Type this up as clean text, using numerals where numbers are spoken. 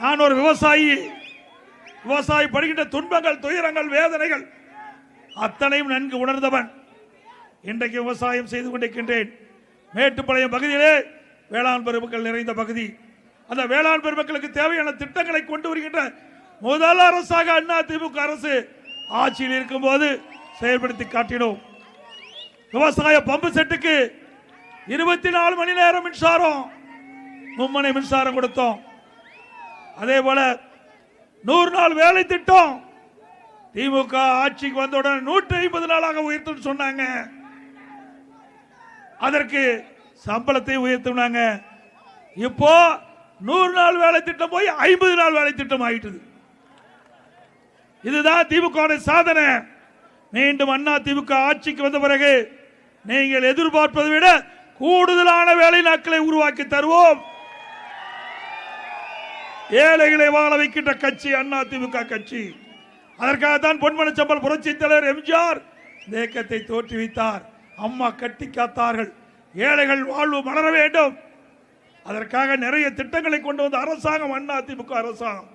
நான் ஒரு விவசாயி படுகின்ற துன்பங்கள், துயரங்கள், வேதனைகள் அத்தனையும் நன்கு உணர்ந்தவன். இன்றைக்கு விவசாயம் செய்து கொண்டிருக்கின்றேன். மேட்டுப்பாளையம் பகுதியிலே வேளாண் பெருமக்கள் நிறைந்த பகுதி. அந்த வேளாண் பெருமக்களுக்கு தேவையான திட்டங்களை கொண்டு வருகின்ற முதல் அரசாக அதிமுக அரசு ஆட்சியில் இருக்கும் போது செயல்படுத்தி காட்டினோம். விவசாய பம்பு செட்டுக்கு 24 மணி நேரம் மின்சாரம், மும்மனை மின்சாரம் கொடுத்தோம். அதே போல 100 நாள் வேலை திட்டம் திமுக ஆட்சிக்கு வந்தவுடன் 150 நாளாக உயர்த்தும் சொன்னாங்க. அதற்கு சம்பளத்தை உயர்த்தினாங்க. இப்போ 100 நாள் வேலை திட்டம் போய் 50 நாள் வேலை திட்டம் ஆயிட்டது. இதுதான் திமுக சாதனை. மீண்டும் அண்ணா திமுக ஆட்சிக்கு வந்த பிறகு நீங்கள் எதிர்பார்ப்பதை விட கூடுதலான வேலை நாட்களை உருவாக்கி தருவோம். ஏழைகளை வாழ வைக்கின்ற கட்சி அண்ணா திமுக கட்சி. அதற்காகத்தான் பொன்மன செம்மல் புரட்சி தலைவர் எம்ஜிஆர் இந்த இயக்கத்தை தோற்றுவித்தார். அம்மா கட்டி காத்தார்கள். ஏழைகள் வாழ்வு மலர வேண்டும். அதற்காக நிறைய திட்டங்களை கொண்டு வந்த அரசாங்கம் அண்ணா திமுக அரசாங்கம்.